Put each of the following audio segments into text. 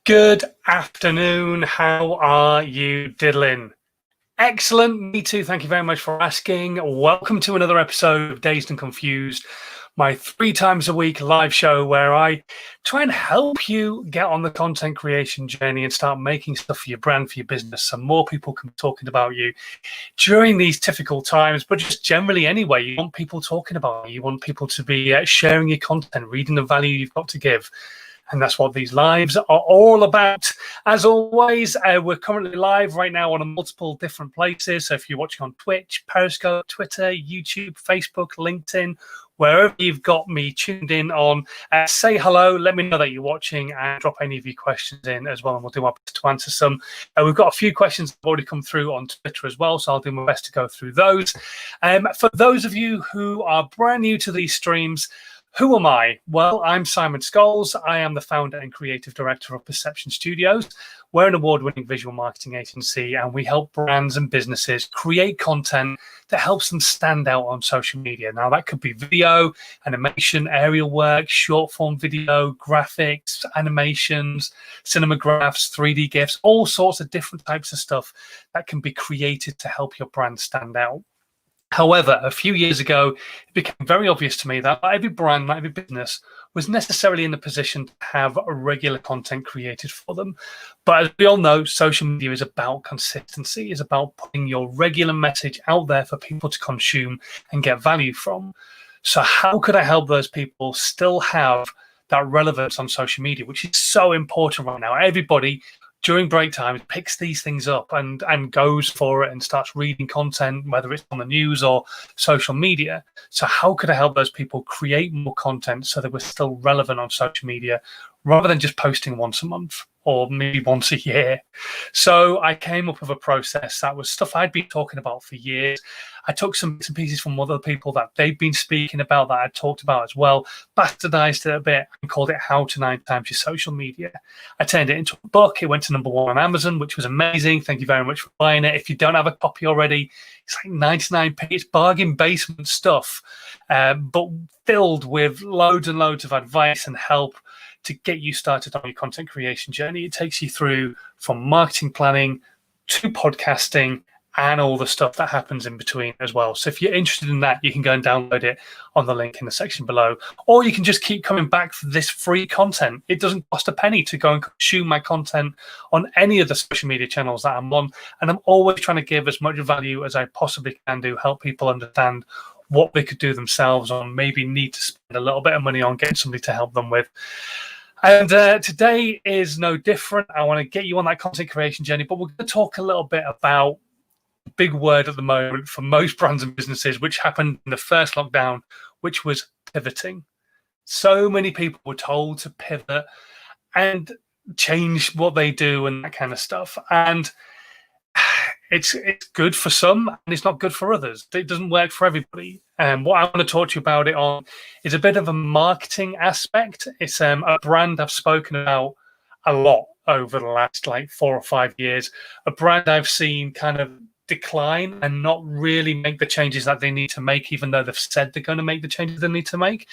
Good afternoon. How are you diddling? Excellent. Me too. Thank you very much for asking. Welcome to another episode of Dazed and Confused, my 3 times a week live show where I try and help you get on the content creation journey and start making stuff for your brand, for your business, so more people can be talking about you during these difficult times, but just generally anyway. You want people talking about you. You want people to be sharing your content, reading the value you've got to give. And that's what these lives are all about. As always, we're currently live right now on multiple different places. So if you're watching on Twitch, Periscope, Twitter, YouTube, Facebook, LinkedIn, wherever you've got me tuned in on, say hello, let me know that you're watching, and drop any of your questions in as well, and we'll do our best to answer some. We've got a few questions that have already come through on Twitter as well, so I'll do my best to go through those. For those of you who are brand new to these streams, who am I? Well, I'm Simon Scholes. I am the founder and creative director of Perception Studios. We're an award-winning visual marketing agency, and we help brands and businesses create content that helps them stand out on social media. Now, that could be video, animation, aerial work, short-form video, graphics, animations, cinemagraphs, 3D GIFs, all sorts of different types of stuff that can be created to help your brand stand out. However, a few years ago, it became very obvious to me that not every brand, not every business was necessarily in a position to have regular content created for them. But as we all know, social media is about consistency, is about putting your regular message out there for people to consume and get value from. So how could I help those people still have that relevance on social media, which is so important right now? Everybody during break time picks these things up and goes for it and starts reading content, whether it's on the news or social media. So how could I help those people create more content so that we're still relevant on social media rather than just posting once a month or maybe once a year? So I came up with a process that was stuff I'd been talking about for years. I took some bits and pieces from other people that they've been speaking about that I talked about as well, bastardized it a bit and called it How to 9 Times Your Social Media. I turned it into a book. It went to #1 on Amazon, which was amazing. Thank you very much for buying it. If you don't have a copy already, it's like 99p. It's bargain basement stuff, but filled with loads and loads of advice and help to get you started on your content creation journey. It takes you through from marketing planning to podcasting and all the stuff that happens in between as well. So if you're interested in that, you can go and download it on the link in the section below, or you can just keep coming back for this free content. It doesn't cost a penny to go and consume my content on any of the social media channels that I'm on, and I'm always trying to give as much value as I possibly can do, help people understand what they could do themselves or maybe need to spend a little bit of money on getting somebody to help them with. And today is no different. I want to get you on that content creation journey, but we're going to talk a little bit about a big word at the moment for most brands and businesses, which happened in the first lockdown, which was pivoting. So many people were told to pivot and change what they do and that kind of stuff. And it's good for some and it's not good for others. It doesn't work for everybody. And what I want to talk to you about it on is a bit of a marketing aspect. It's a brand I've spoken about a lot over the last 4 or 5 years, a brand I've seen kind of decline and not really make the changes that they need to make, even though they've said they're going to make the changes they need to make.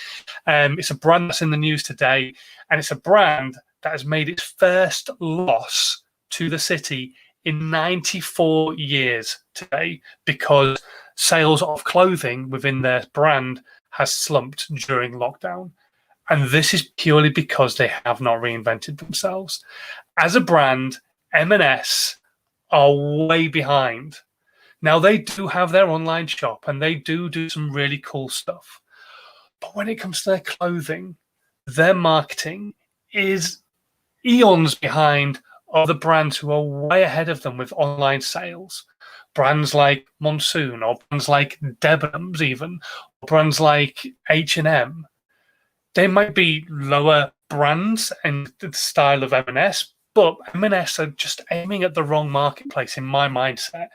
It's a brand that's in the news today, and it's a brand that has made its first loss to the city in 94 years today because sales of clothing within their brand has slumped during lockdown. And this is purely because they have not reinvented themselves. As a brand, M&S are way behind. Now, they do have their online shop and they do some really cool stuff. But when it comes to their clothing, their marketing is eons behind other brands who are way ahead of them with online sales. Brands like Monsoon or brands like Debenhams even, or brands like H&M. They might be lower brands in the style of M&S, but M&S are just aiming at the wrong marketplace in my mindset.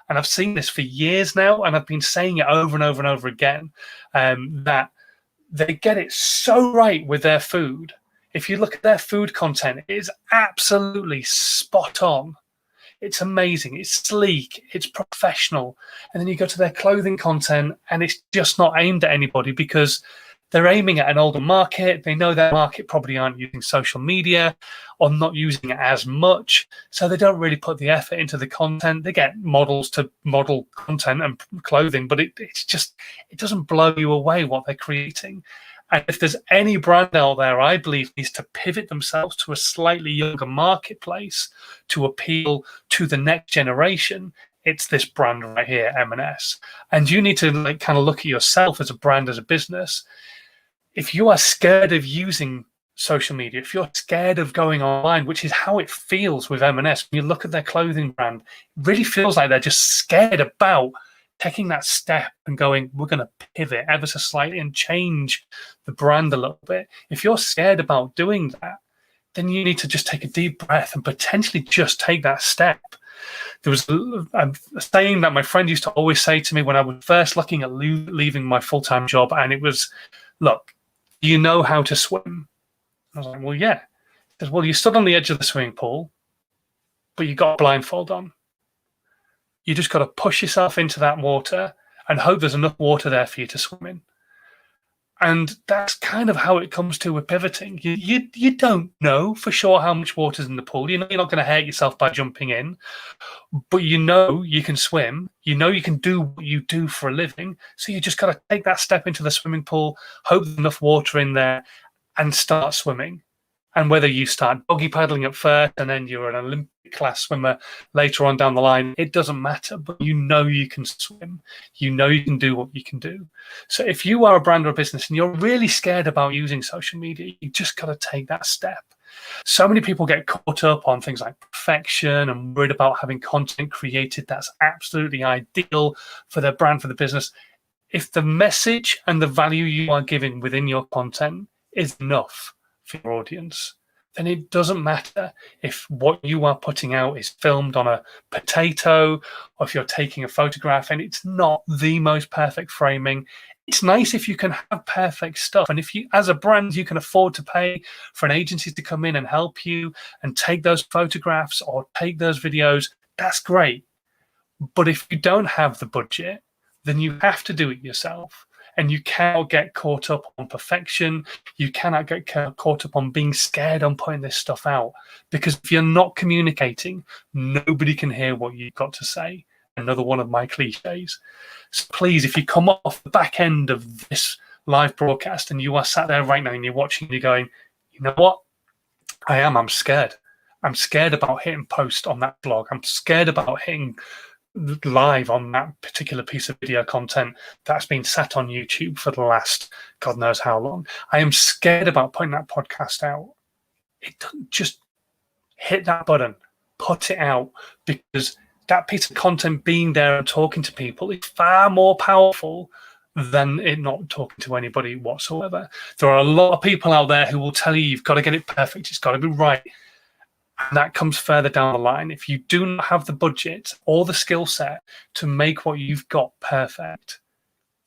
And I've seen this for years now, and I've been saying it over and over and over again, that they get it so right with their food. If you look at their food content, it is absolutely spot on. It's amazing. It's sleek. It's professional. And then you go to their clothing content, and it's just not aimed at anybody because they're aiming at an older market. They know that market probably aren't using social media or not using it as much. So they don't really put the effort into the content. They get models to model content and clothing, but it doesn't blow you away what they're creating. And if there's any brand out there, I believe, needs to pivot themselves to a slightly younger marketplace to appeal to the next generation, it's this brand right here, M&S. And you need to kind of look at yourself as a brand, as a business. If you are scared of using social media, if you're scared of going online, which is how it feels with M&S, when you look at their clothing brand, it really feels like they're just scared about taking that step and going, we're going to pivot ever so slightly and change the brand a little bit. If you're scared about doing that, then you need to just take a deep breath and potentially just take that step. There was a saying that my friend used to always say to me when I was first looking at leaving my full-time job, and it was, look, do you know how to swim? I was like, well, yeah. He says, well, you stood on the edge of the swimming pool, but you got a blindfold on. You just got to push yourself into that water and hope there's enough water there for you to swim in. And that's kind of how it comes to with pivoting. You don't know for sure how much water's in the pool. You know you're not going to hurt yourself by jumping in, but you know you can swim. You know you can do what you do for a living. So you just got to take that step into the swimming pool, hope there's enough water in there, and start swimming. And whether you start doggy paddling at first and then you're an Olympic class swimmer later on down the line, it doesn't matter, but you know you can swim. You know you can do what you can do. So if you are a brand or a business and you're really scared about using social media, you just got to take that step. So many people get caught up on things like perfection and worried about having content created that's absolutely ideal for their brand, for the business. If the message and the value you are giving within your content is enough for your audience, then it doesn't matter if what you are putting out is filmed on a potato or if you're taking a photograph and it's not the most perfect framing. It's nice if you can have perfect stuff. And if you, as a brand, you can afford to pay for an agency to come in and help you and take those photographs or take those videos, that's great. But if you don't have the budget, then you have to do it yourself. And you cannot get caught up on perfection. You cannot get caught up on being scared on putting this stuff out. Because if you're not communicating, nobody can hear what you've got to say. Another one of my cliches. So please, if you come off the back end of this live broadcast and you are sat there right now and you're watching and you're going, you know what? I'm scared. I'm scared about hitting post on that blog. I'm scared about hitting live on that particular piece of video content that's been sat on YouTube for the last God knows how long. I am scared about putting that podcast out. It doesn't, just hit that button, put it out, because that piece of content being there and talking to people is far more powerful than it not talking to anybody whatsoever. There are a lot of people out there who will tell you you've got to get it perfect, it's got to be right. And that comes further down the line. If you do not have the budget or the skill set to make what you've got perfect,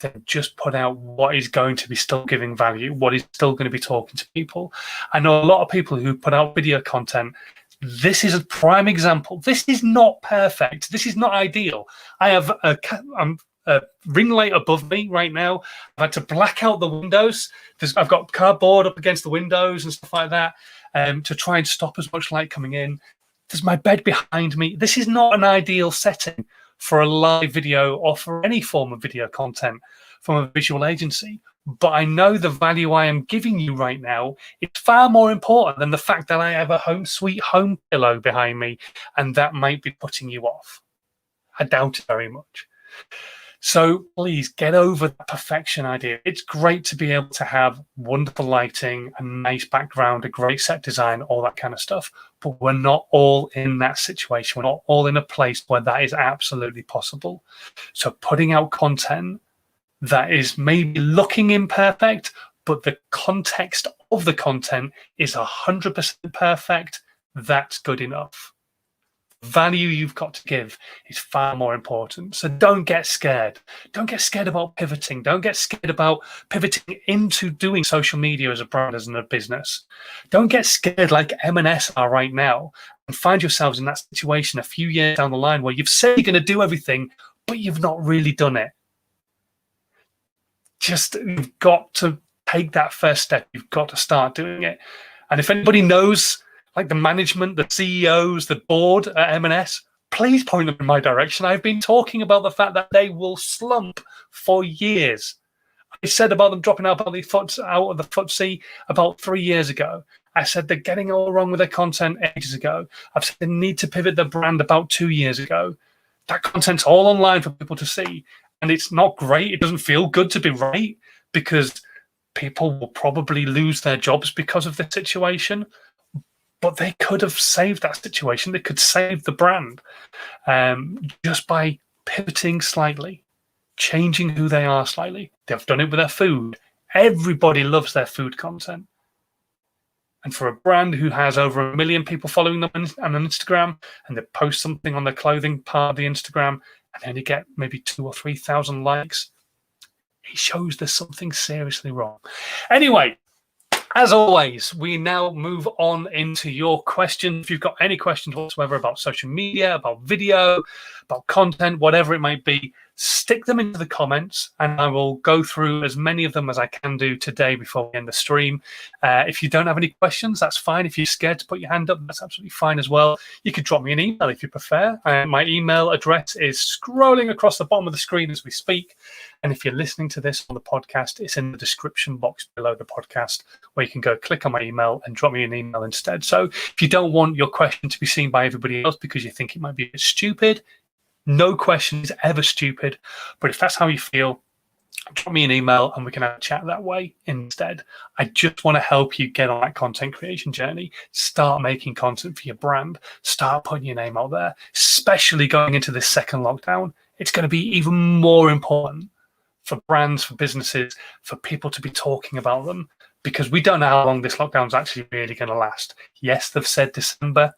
then just put out what is going to be still giving value, what is still going to be talking to people. I know a lot of people who put out video content. This is a prime example. This is not perfect. This is not ideal. I have a ring light above me right now. I've had to black out the windows. I've got cardboard up against the windows and stuff like that. To try and stop as much light coming in. There's my bed behind me. This is not an ideal setting for a live video or for any form of video content from a visual agency. But I know the value I am giving you right now is far more important than the fact that I have a home sweet home pillow behind me, and that might be putting you off. I doubt it very much. So please get over the perfection idea. It's great to be able to have wonderful lighting, a nice background, a great set design, all that kind of stuff. But we're not all in that situation. We're not all in a place where that is absolutely possible. So putting out content that is maybe looking imperfect, but the context of the content is 100% perfect, that's good enough. Value you've got to give is far more important. So don't get scared. Don't get scared about pivoting. Don't get scared about pivoting into doing social media as a brand, as a business. Don't get scared like M&S are right now and find yourselves in that situation a few years down the line where you've said you're going to do everything, but you've not really done it. Just, you've got to take that first step. You've got to start doing it. And if anybody knows, like the management, the CEOs, the board at M&S, please point them in my direction. I've been talking about the fact that they will slump for years. I said about them dropping out of the FTSE about 3 years ago. I said they're getting all wrong with their content ages ago. I've said they need to pivot their brand about 2 years ago. That content's all online for people to see. And it's not great. It doesn't feel good to be right because people will probably lose their jobs because of the situation. But they could have saved that situation. They could save the brand just by pivoting slightly, changing who they are slightly. They've done it with their food. Everybody loves their food content. And for a brand who has over 1 million people following them on Instagram, and they post something on their clothing part of the Instagram, and then you get maybe 2,000 or 3,000 likes, it shows there's something seriously wrong. Anyway, as always, we now move on into your questions. If you've got any questions whatsoever about social media, about video, about content, whatever it might be, stick them into the comments and I will go through as many of them as I can do today before we end the stream. If you don't have any questions, that's fine. If you're scared to put your hand up, that's absolutely fine as well. You could drop me an email if you prefer. My email address is scrolling across the bottom of the screen as we speak. And if you're listening to this on the podcast, it's in the description box below the podcast where you can go click on my email and drop me an email instead. So if you don't want your question to be seen by everybody else because you think it might be a bit stupid, no question is ever stupid. But if that's how you feel, drop me an email and we can have a chat that way instead. I just want to help you get on that content creation journey. Start making content for your brand. Start putting your name out there, especially going into this second lockdown. It's going to be even more important for brands, for businesses, for people to be talking about them because we don't know how long this lockdown is actually really going to last. Yes, they've said December.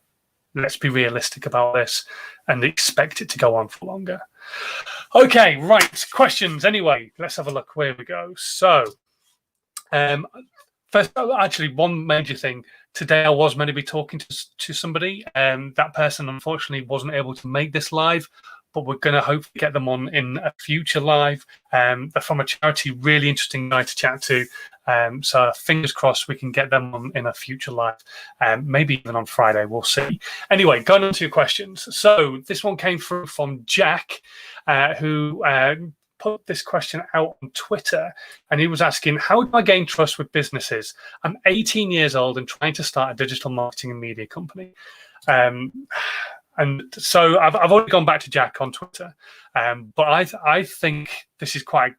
Let's be realistic about this and expect it to go on for longer. Okay, right. Questions. Anyway, let's have a look where we go. So, first, actually, one major thing. Today, I was meant to be talking to somebody. That person, unfortunately, wasn't able to make this live, but we're going to hopefully get them on in a future live. They're from a charity, really interesting guy to chat to. So fingers crossed we can get them on in a future live, maybe even on Friday, we'll see. Anyway, going on to your questions. So this one came through from Jack, who put this question out on Twitter, and he was asking, how do I gain trust with businesses? I'm 18 years old and trying to start a digital marketing and media company. And so I've already gone back to Jack on Twitter, but I think this is quite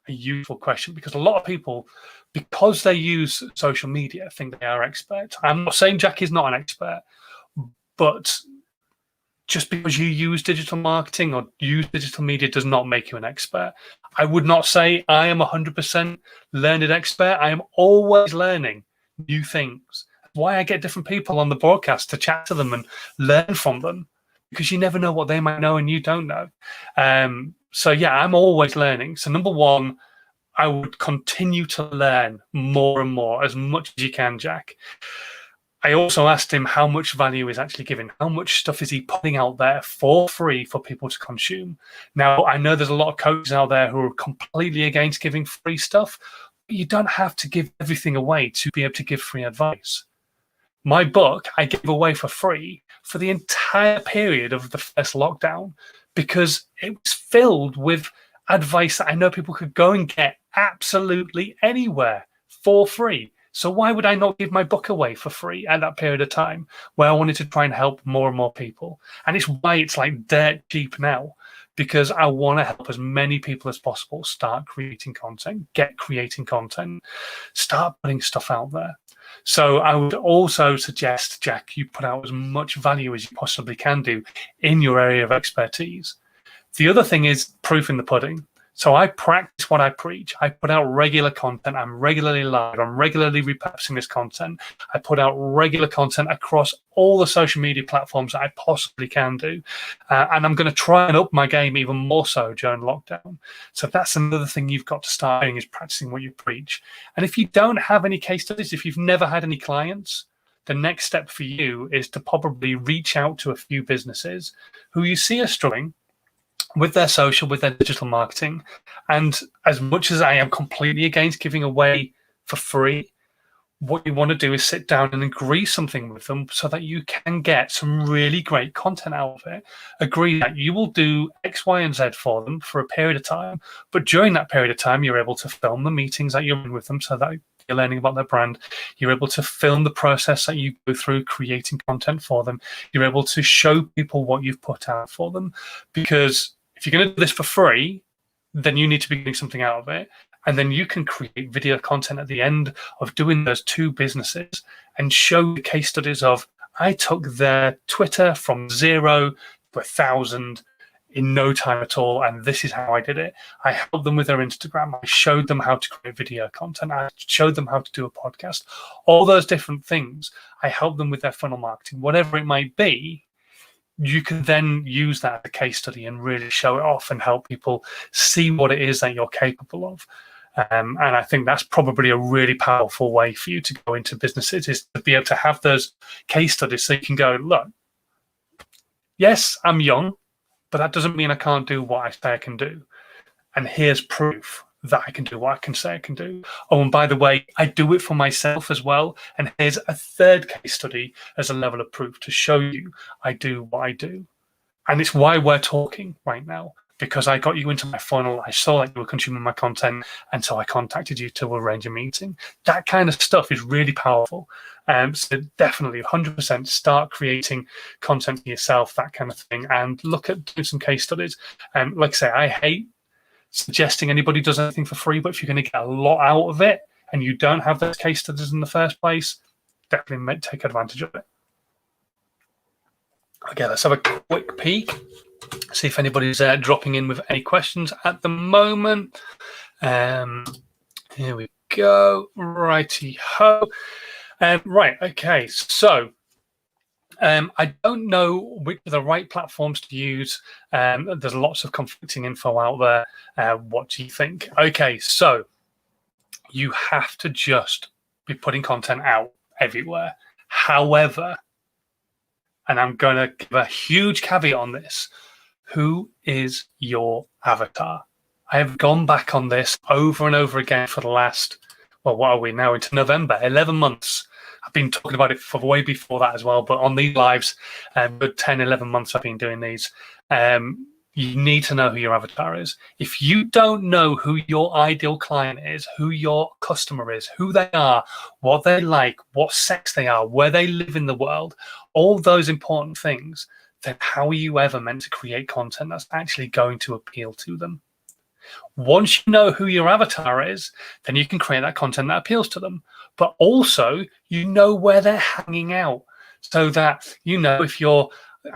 a useful question because a lot of people, because they use social media, think they are experts. I'm not saying Jack is not an expert, but just because you use digital marketing or use digital media does not make you an expert. I would not say I am 100% learned expert. I am always learning new things. Why I get different people on the broadcast to chat to them and learn from them, because you never know what they might know and you don't know. So yeah, I'm always learning. So number one, I would continue to learn more and more, as much as you can, Jack. I also asked him how much value is actually given. How much stuff is he putting out there for free for people to consume? Now, I know there's a lot of coaches out there who are completely against giving free stuff, but you don't have to give everything away to be able to give free advice. My book, I gave away for free for the entire period of the first lockdown because it was filled with advice that I know people could go and get absolutely anywhere for free. So why would I not give my book away for free at that period of time where I wanted to try and help more and more people? And it's why it's like dirt cheap now, because I want to help as many people as possible start creating content, get creating content, start putting stuff out there. So I would also suggest, Jack, you put out as much value as you possibly can do in your area of expertise. The other thing is proof in the pudding. So I practice what I preach. I put out regular content. I'm regularly live. I'm regularly repurposing this content. I put out regular content across all the social media platforms that I possibly can do. And I'm going to try and up my game even more so during lockdown. So that's another thing you've got to start doing, is practicing what you preach. And if you don't have any case studies, if you've never had any clients, the next step for you is to probably reach out to a few businesses who you see are struggling, with their social, with their digital marketing. And as much as I am completely against giving away for free, what you want to do is sit down and agree something with them so that you can get some really great content out of it. Agree that you will do X, Y, and Z for them for a period of time, but during that period of time, you're able to film the meetings that you're in with them so that you're learning about their brand. You're able to film the process that you go through creating content for them. You're able to show people what you've put out for them. Because if you're going to do this for free, then you need to be getting something out of it. And then you can create video content at the end of doing those two businesses and show the case studies of, I took their Twitter from 0 to 1,000 in no time at all, and this is how I did it. I helped them with their Instagram. I showed them how to create video content. I showed them how to do a podcast. All those different things. I helped them with their funnel marketing, whatever it might be. You can then use that as a case study and really show it off and help people see what it is that you're capable of. And I think that's probably a really powerful way for you to go into businesses, is to be able to have those case studies so you can go, look, yes, I'm young, but that doesn't mean I can't do what I say I can do. And here's proof that I can do what I can say I can do. Oh, and by the way, I do it for myself as well. And here's a third case study as a level of proof to show you I do what I do. And it's why we're talking right now, because I got you into my funnel. I saw that you were consuming my content, and so I contacted you to arrange a meeting. That kind of stuff is really powerful. So definitely 100% start creating content for yourself, that kind of thing, and look at doing some case studies. Like I say, I hate suggesting anybody does anything for free, but if you're going to get a lot out of it and you don't have those case studies in the first place, definitely take advantage of it. Okay, let's have a quick peek. See if anybody's dropping in with any questions at the moment. Here we go. Righty ho. Right. Okay. So I don't know which are the right platforms to use. There's lots of conflicting info out there. What do you think? Okay. So you have to just be putting content out everywhere. However, and I'm going to give a huge caveat on this, who is your avatar? I have gone back on this over and over again for the last, well, what are we now into November? 11 months. I've been talking about it for way before that as well, but on these lives, good 10, 11 months I've been doing these. You need to know who your avatar is. If you don't know who your ideal client is, who your customer is, who they are, what they like, what sex they are, where they live in the world, all those important things, then how are you ever meant to create content that's actually going to appeal to them? Once you know who your avatar is, then you can create that content that appeals to them. But also, you know where they're hanging out, so that you know if your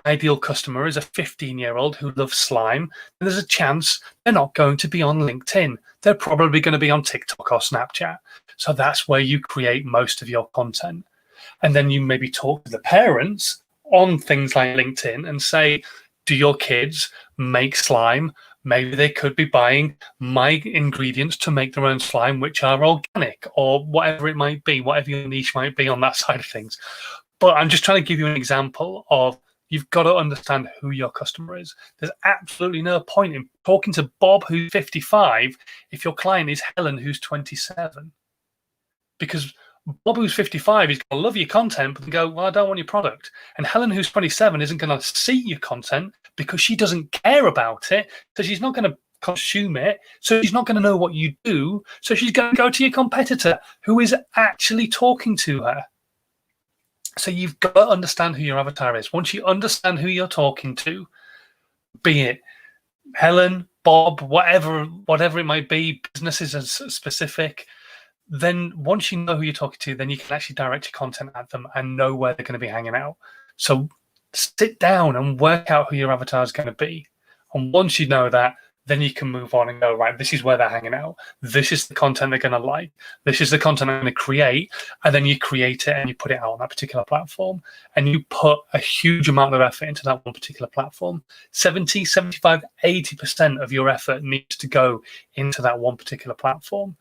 ideal customer is a 15-year-old who loves slime, then there's a chance they're not going to be on LinkedIn. They're probably going to be on TikTok or Snapchat. So that's where you create most of your content. And then you maybe talk to the parents on things like LinkedIn and say, do your kids make slime? Maybe they could be buying my ingredients to make their own slime, which are organic, or whatever it might be, whatever your niche might be on that side of things. But I'm just trying to give you an example of, you've got to understand who your customer is. There's absolutely no point in talking to Bob, who's 55, if your client is Helen, who's 27. Because Bob, who's 55, is going to love your content, but go, well, I don't want your product. And Helen, who's 27, isn't going to see your content because she doesn't care about it. So she's not going to consume it. So she's not going to know what you do. So she's going to go to your competitor who is actually talking to her. So you've got to understand who your avatar is. Once you understand who you're talking to, be it Helen, Bob, whatever it might be, businesses as specific, then once you know who you're talking to, then you can actually direct your content at them and know where they're going to be hanging out. So sit down and work out who your avatar is going to be. And once you know that, then you can move on and go, right, this is where they're hanging out. This is the content they're going to like. This is the content I'm going to create. And then you create it and you put it out on that particular platform. And you put a huge amount of effort into that one particular platform. 70, 75, 80% of your effort needs to go into that one particular platform.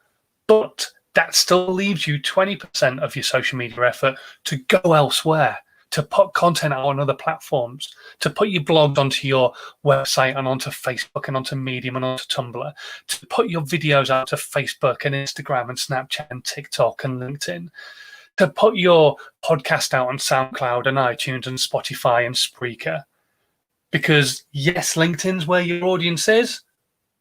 But that still leaves you 20% of your social media effort to go elsewhere, to put content out on other platforms, to put your blogs onto your website and onto Facebook and onto Medium and onto Tumblr, to put your videos out to Facebook and Instagram and Snapchat and TikTok and LinkedIn, to put your podcast out on SoundCloud and iTunes and Spotify and Spreaker. Because yes, LinkedIn's where your audience is,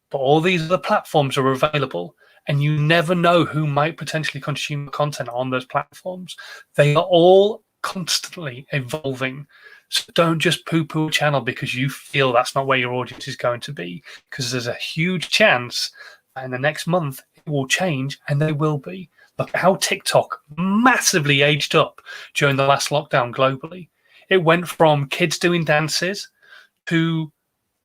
but all these other platforms are available, and you never know who might potentially consume content on those platforms. They are all constantly evolving. So don't just poo-poo a channel because you feel that's not where your audience is going to be, because there's a huge chance that in the next month it will change, and they will be. Look at how TikTok massively aged up during the last lockdown globally. It went from kids doing dances to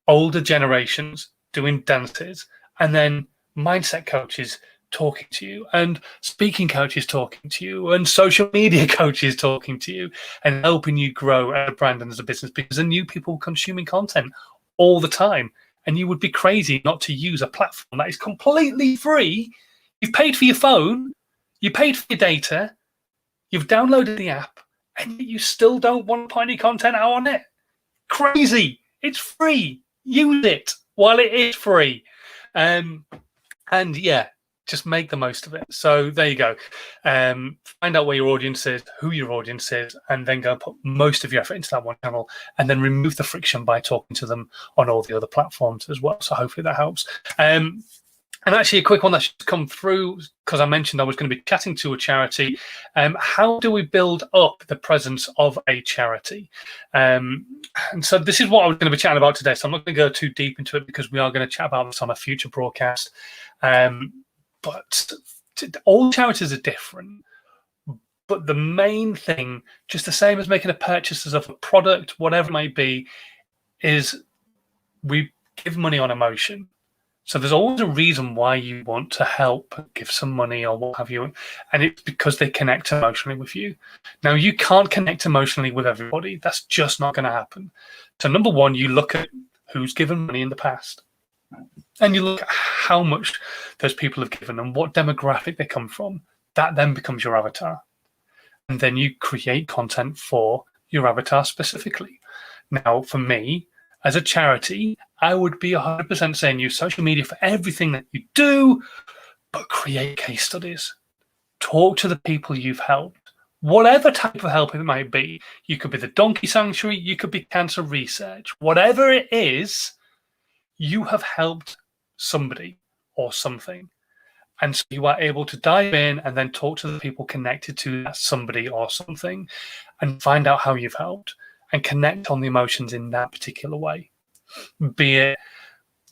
older generations doing dances, and then mindset coaches talking to you, and speaking coaches talking to you, and social media coaches talking to you, and helping you grow as a brand and as a business, because there are new people consuming content all the time. And you would be crazy not to use a platform that is completely free. You've paid for your phone, you paid for your data, you've downloaded the app, and you still don't want to put any content out on it. Crazy. It's free. Use it while it is free. And yeah, just make the most of it. So there you go. Find out where your audience is, who your audience is, and then go and put most of your effort into that one channel, and then remove the friction by talking to them on all the other platforms as well. So hopefully that helps. And actually, a quick one that's come through, because I mentioned I was going to be chatting to a charity. How do we build up the presence of a charity? And so this is what I was going to be chatting about today. So I'm not going to go too deep into it, because we are going to chat about this on a future broadcast. But all charities are different. But the main thing, just the same as making a purchase of a product, whatever it might be, is we give money on emotion. So there's always a reason why you want to help, give some money or what have you. And it's because they connect emotionally with you. Now, you can't connect emotionally with everybody. That's just not going to happen. So number one, you look at who's given money in the past. And you look at how much those people have given and what demographic they come from. That then becomes your avatar. And then you create content for your avatar specifically. Now, for me, as a charity, I would be 100% saying use social media for everything that you do, but create case studies. Talk to the people you've helped, whatever type of help it might be. You could be the Donkey Sanctuary, you could be cancer research. Whatever it is, you have helped somebody or something. And so you are able to dive in and then talk to the people connected to that somebody or something and find out how you've helped and connect on the emotions in that particular way. Be it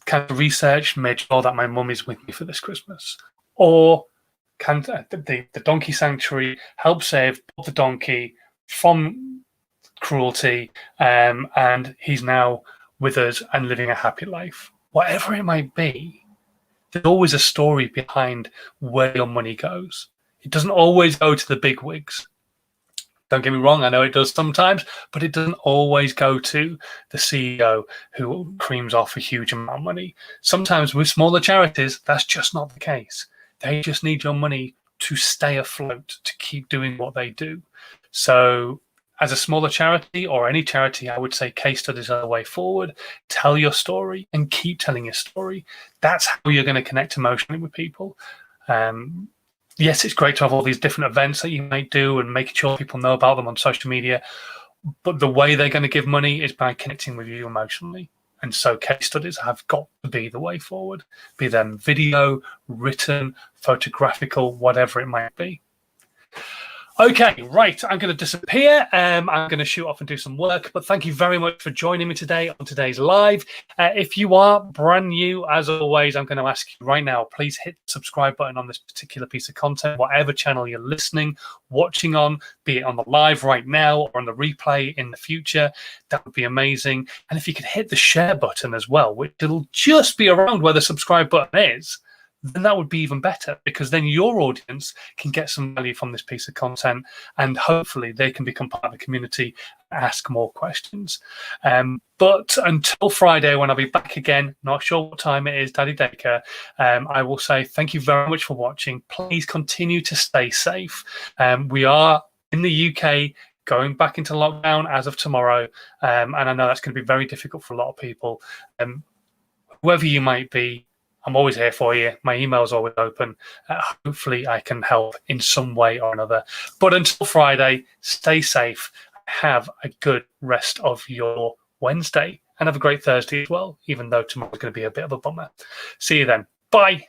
kind of research, made sure that my mum is with me for this Christmas, or can the Donkey Sanctuary help save the donkey from cruelty, and he's now with us and living a happy life. Whatever it might be, there's always a story behind where your money goes. It doesn't always go to the big wigs. Don't get me wrong, I know it does sometimes, but it doesn't always go to the CEO who creams off a huge amount of money. Sometimes with smaller charities, that's just not the case. They just need your money to stay afloat, to keep doing what they do. So as a smaller charity or any charity, I would say case studies are the way forward. Tell your story and keep telling your story. That's how you're going to connect emotionally with people. Yes, it's great to have all these different events that you might do and making sure people know about them on social media. But the way they're going to give money is by connecting with you emotionally. And so case studies have got to be the way forward, be them video, written, photographical, whatever it might be. Okay, right. I'm going to disappear. I'm going to shoot off and do some work. But thank you very much for joining me today on today's live. If you are brand new, as always, I'm going to ask you right now, please hit the subscribe button on this particular piece of content, whatever channel you're listening, watching on, be it on the live right now or on the replay in the future. That would be amazing. And if you could hit the share button as well, which it'll just be around where the subscribe button is, then that would be even better, because then your audience can get some value from this piece of content, and hopefully they can become part of the community and ask more questions. But until Friday, when I'll be back again, not sure what time it is, Daddy Daycare, I will say thank you very much for watching. Please continue to stay safe. We are in the UK going back into lockdown as of tomorrow. And I know that's going to be very difficult for a lot of people. Whoever you might be, I'm always here for you. My email's always open. Hopefully I can help in some way or another. But until Friday, stay safe. Have a good rest of your Wednesday and have a great Thursday as well, even though tomorrow's going to be a bit of a bummer. See you then. Bye.